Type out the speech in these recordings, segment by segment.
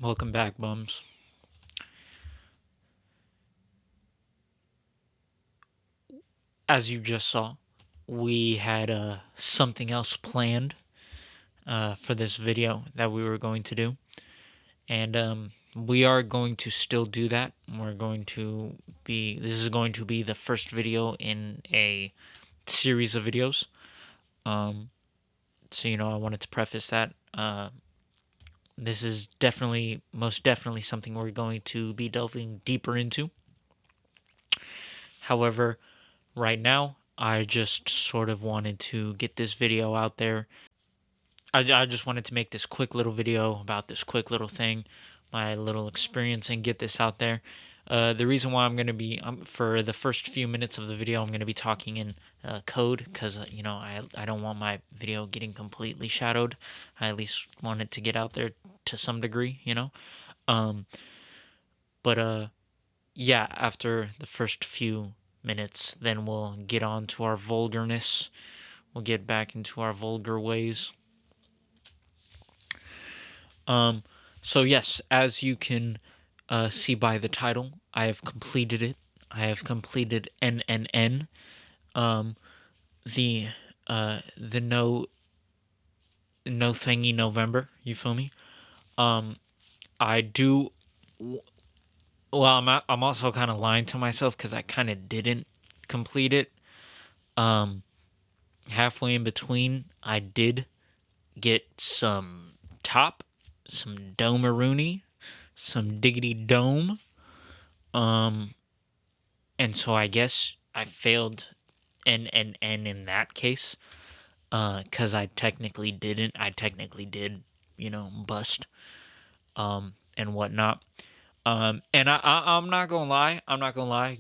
Welcome back, bums. As you just saw, we had something else planned for this video that we were going to do. And we are going to still do that. This is going to be the first video in a series of videos. So, I wanted to preface that. This is most definitely something we're going to be delving deeper into. However, right now, I just sort of wanted to get this video out there. I just wanted to make this quick little video about this quick little thing, my little experience, and get this out there. The reason why I'm going to be, for the first few minutes of the video, I'm going to be talking in code because, I don't want my video getting completely shadowed. I at least want it to get out there to some degree, But yeah, after the first few minutes, then we'll get on to our vulgarness. We'll get back into our vulgar ways. So yes, as you can see by the title, I have completed it. I have completed NNN, the no thingy November. You feel me? I do. Well, I'm also kind of lying to myself because I kind of didn't complete it. Halfway in between, I did get some domeroonie, some diggity dome. And so I guess I failed NNN in that case, because I technically didn't. I technically did, bust, and whatnot. And I'm not gonna lie. I'm not gonna lie.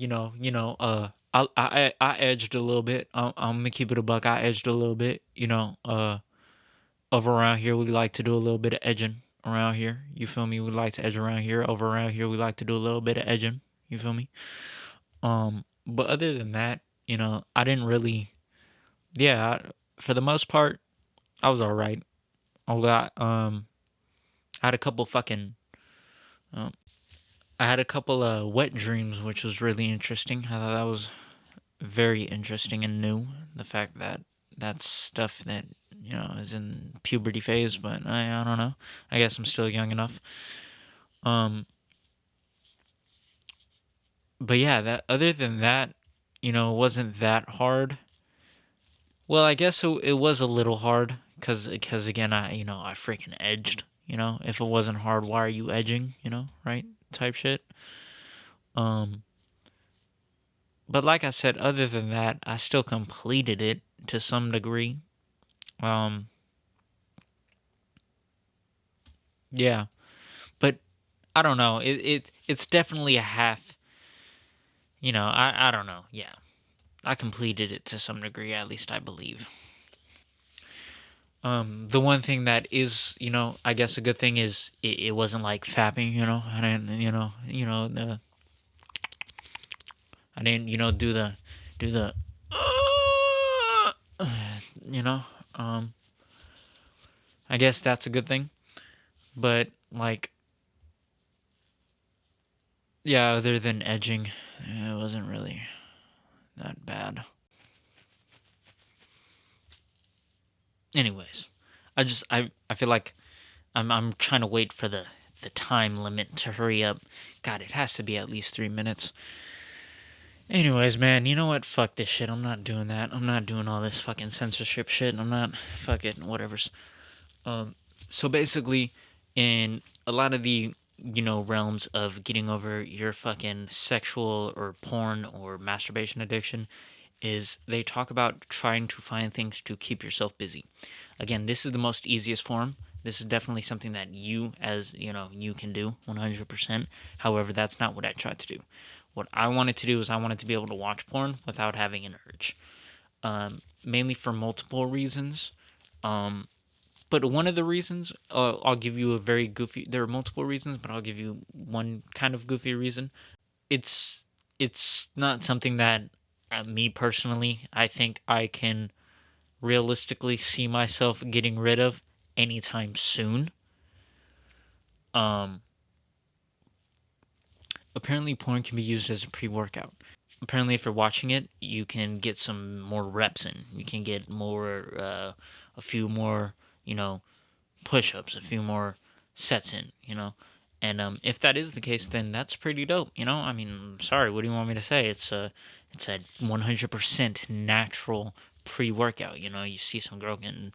I edged a little bit. I'm gonna keep it a buck. I edged a little bit. Over around here we like to do a little bit of edging around here. You feel me? We like to edge around here. Over around here we like to do a little bit of edging. You feel me? But other than that, I didn't really. Yeah, for the most part, I was all right. I had a couple fucking. I had a couple of wet dreams, which was really interesting. I thought that was very interesting and new. The fact that that's stuff that is in puberty phase, but I don't know. I guess I'm still young enough. But yeah, that other than that, it wasn't that hard. Well, I guess it was a little hard because again, I freaking edged. If it wasn't hard, why are you edging? Right? Type shit. But like I said, other than that, I still completed it to some degree. Yeah, but I don't know. It's definitely a half. I don't know. Yeah, I completed it to some degree. At least I believe. The one thing that is, I guess a good thing is it wasn't like fapping. I didn't, I didn't, do the, you know. I guess that's a good thing. But like, yeah, other than edging, it wasn't really that bad. Anyways, I feel like I'm trying to wait for the time limit to hurry up. God, it has to be at least 3 minutes. Anyways, man, you know what? Fuck this shit. I'm not doing that. I'm not doing all this fucking censorship shit. I'm not. Fuck it. Whatever's. So basically, in a lot of the realms of getting over your fucking sexual or porn or masturbation addiction, is they talk about trying to find things to keep yourself busy. Again, this is the most easiest form. This is definitely something that you, as you can do 100%. However, that's not what I tried to do. What I wanted to do is I wanted to be able to watch porn without having an urge. Mainly for multiple reasons. But one of the reasons, I'll give you a very goofy. There are multiple reasons, but I'll give you one kind of goofy reason. It's not something that me personally, I think I can realistically see myself getting rid of anytime soon. apparently porn can be used as a pre-workout. Apparently, if you're watching it, you can get some more reps in. You can get more, a few more, you know, push-ups, a few more sets in, And if that is the case, then that's pretty dope, I mean, sorry, what do you want me to say? It's a 100% natural pre-workout. You see some girl getting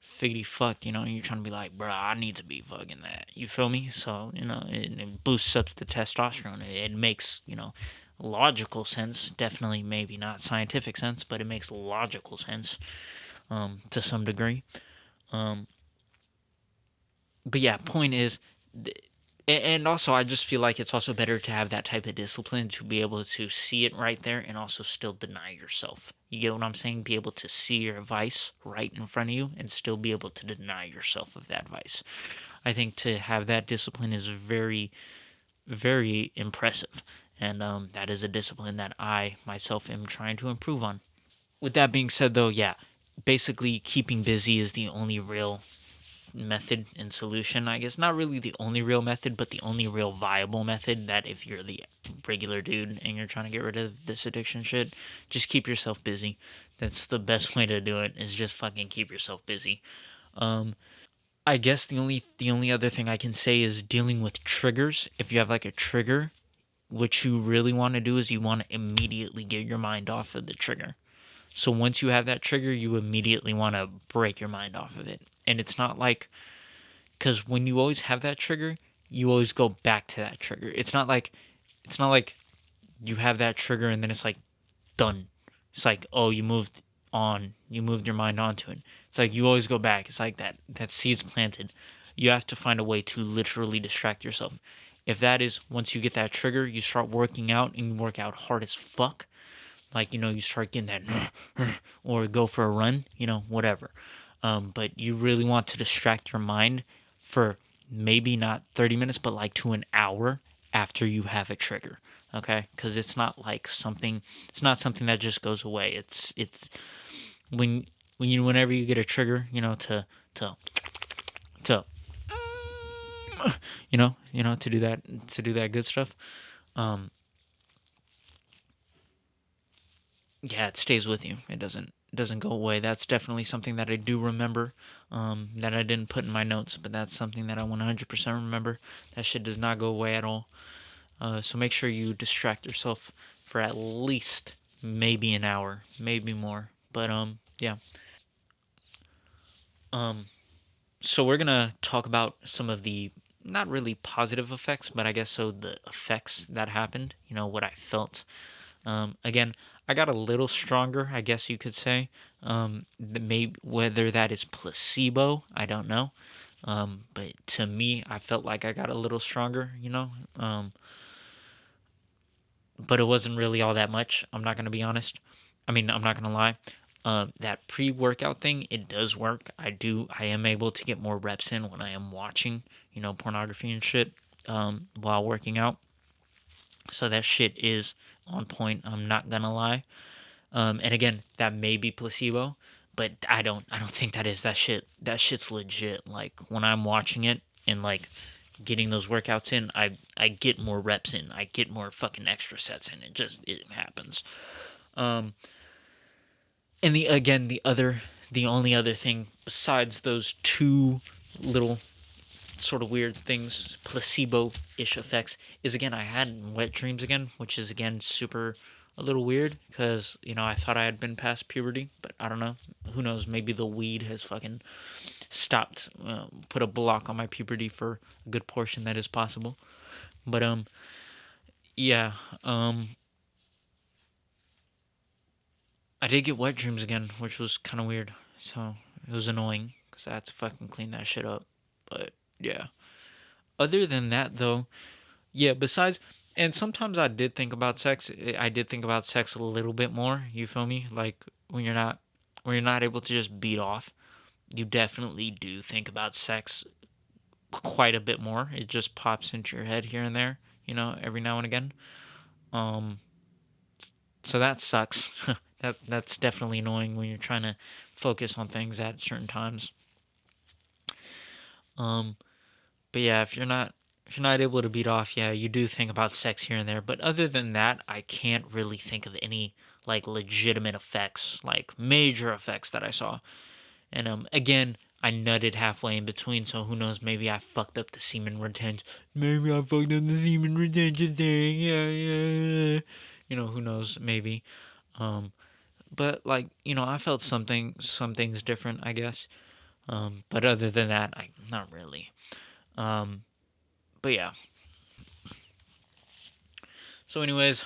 figgity fucked, and you're trying to be like, bro, I need to be fucking that. You feel me? So, it boosts up the testosterone. It makes, logical sense. Definitely, maybe not scientific sense, but it makes logical sense, to some degree. Um, but yeah, point is, and also I just feel like it's also better to have that type of discipline to be able to see it right there and also still deny yourself. You get what I'm saying? Be able to see your vice right in front of you and still be able to deny yourself of that vice. I think to have that discipline is very, very impressive. And that is a discipline that I myself am trying to improve on. With that being said, though, yeah, basically keeping busy is the only real method and solution, I guess. Not really the only real method, but the only real viable method that if you're the regular dude and you're trying to get rid of this addiction shit, just keep yourself busy. That's the best way to do it, is just fucking keep yourself busy. I guess the only other thing I can say is dealing with triggers. If you have like a trigger, what you really want to do is you want to immediately get your mind off of the trigger. So once you have that trigger, you immediately want to break your mind off of it. And it's not like, because when you always have that trigger, you always go back to that trigger. It's not like you have that trigger and then it's like done. It's like, oh, you moved your mind onto it. It's like you always go back. It's like that seed's planted. You have to find a way to literally distract yourself. If that is, once you get that trigger, you start working out and you work out hard as fuck. Like, you start getting that, or go for a run, whatever. But you really want to distract your mind for maybe not 30 minutes, but like to an hour after you have a trigger. Okay, because it's not something that just goes away. It's whenever you get a trigger, to to to do that good stuff. Um, yeah, it stays with you. It doesn't go away. That's definitely something that I do remember, that I didn't put in my notes, but that's something that I 100% remember. That shit does not go away at all. So make sure you distract yourself for at least maybe an hour, maybe more. But yeah. Um, so we're gonna talk about some of the not really positive effects, but I guess so the effects that happened. What I felt. Again, I got a little stronger, I guess you could say. Maybe whether that is placebo, I don't know. But to me, I felt like I got a little stronger. But it wasn't really all that much. I'm not gonna be honest. I mean, I'm not gonna lie. That pre-workout thing, it does work. I am able to get more reps in when I am watching, pornography and shit, while working out. So that shit is on point. I'm not gonna lie. And again, that may be placebo, but I don't think that is. That shit's legit. Like when I'm watching it and like getting those workouts in, I get more reps in. I get more fucking extra sets in. It happens. Um, and the only other thing besides those two little sort of weird things, placebo-ish effects, is again I had wet dreams again, which is again super a little weird because I thought I had been past puberty, but I don't know. Who knows? Maybe the weed has fucking stopped, put a block on my puberty for a good portion. That is possible. But yeah, I did get wet dreams again, which was kind of weird. So it was annoying because I had to fucking clean that shit up. But yeah. Other than that, though, yeah. Besides, and sometimes I did think about sex. I did think about sex a little bit more. You feel me? Like when you're not able to just beat off, you definitely do think about sex quite a bit more. It just pops into your head here and there, every now and again. Um, so that sucks. That's definitely annoying when you're trying to focus on things at certain times. Um, but yeah, if you're not able to beat off, yeah, you do think about sex here and there. But other than that, I can't really think of any like legitimate effects, like major effects that I saw. And again, I nutted halfway in between, so who knows? Maybe I fucked up the semen retention. Maybe I fucked up the semen retention thing. Yeah, yeah. You know, who knows? Maybe. Um, but like, you know, I felt some things different, I guess. But other than that, I not really. Um, but yeah. So, anyways,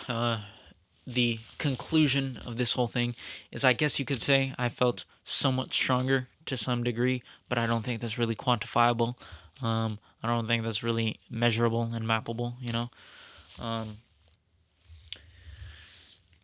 the conclusion of this whole thing is, I guess you could say I felt somewhat stronger to some degree, but I don't think that's really quantifiable. I don't think that's really measurable and mappable, you know? Um,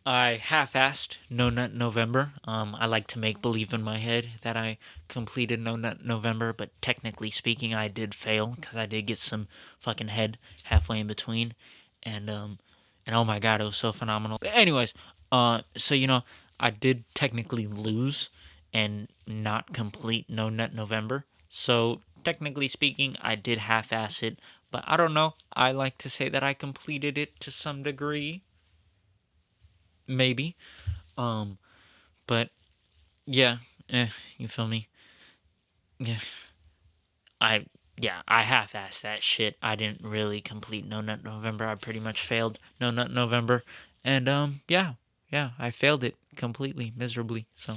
I half-assed No Nut November. I like to make believe in my head that I completed No Nut November, but technically speaking, I did fail because I did get some fucking head halfway in between, and oh my god, it was so phenomenal. But anyways, so you know, I did technically lose and not complete No Nut November. So technically speaking, I did half-ass it, but I don't know. I like to say that I completed it to some degree, maybe. Um, but yeah, you feel me? Yeah, I I half-assed that shit. I didn't really complete No Nut November. I pretty much failed No Nut November, and yeah, I failed it completely, miserably. So,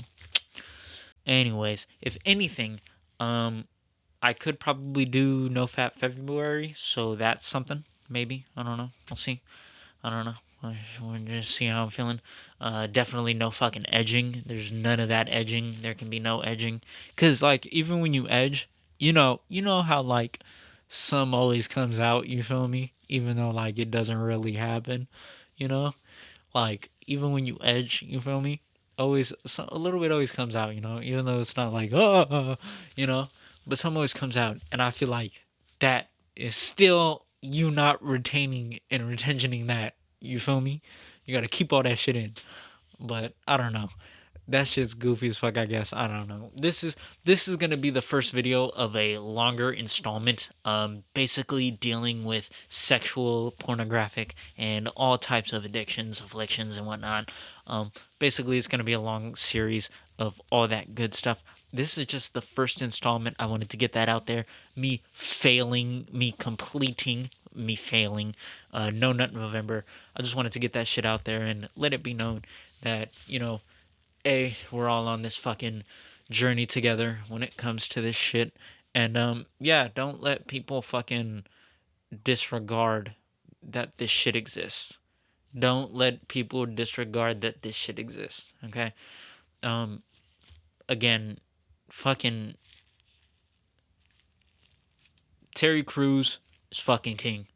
anyways, if anything, I could probably do No Fat February, so that's something. Maybe, I don't know. We'll see. I don't know. We'll just see how I'm feeling. Definitely no fucking edging. There's none of that edging. There can be no edging. Cause like even when you edge, you know how like some always comes out. You feel me? Even though like it doesn't really happen. You know, like even when you edge, you feel me? Always a little bit always comes out. You know, even though it's not like you know, but some always comes out, and I feel like that is still you not retaining and retentioning that. You feel me? You gotta keep all that shit in. But I don't know. That shit's goofy as fuck, I guess. I don't know. This is gonna be the first video of a longer installment, basically dealing with sexual, pornographic, and all types of addictions, afflictions, and whatnot. Basically, it's gonna be a long series of all that good stuff. This is just the first installment. I wanted to get that out there. Me failing, me completing, me failing. No Nut November. I just wanted to get that shit out there and let it be known that we're all on this fucking journey together when it comes to this shit. And yeah, don't let people fucking disregard that this shit exists. Don't let people disregard that this shit exists. Okay? Um again, fucking Terry Crews is fucking king.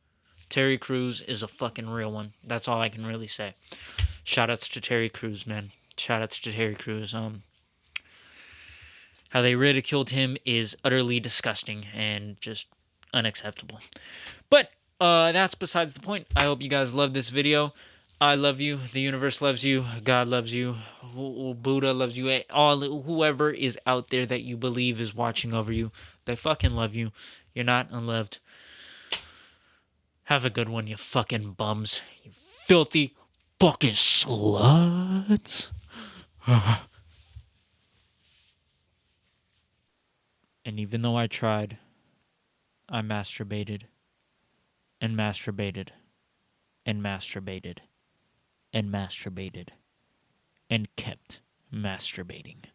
Terry Crews is a fucking real one. That's all I can really say. Shoutouts to Terry Crews, man. Shoutouts to Terry Crews. How they ridiculed him is utterly disgusting and just unacceptable. But that's besides the point. I hope you guys love this video. I love you. The universe loves you. God loves you. Buddha loves you. All whoever is out there that you believe is watching over you, they fucking love you. You're not unloved. Have a good one, you fucking bums. You filthy fucking sluts. And even though I tried, I masturbated and masturbated and masturbated and masturbated and kept masturbating.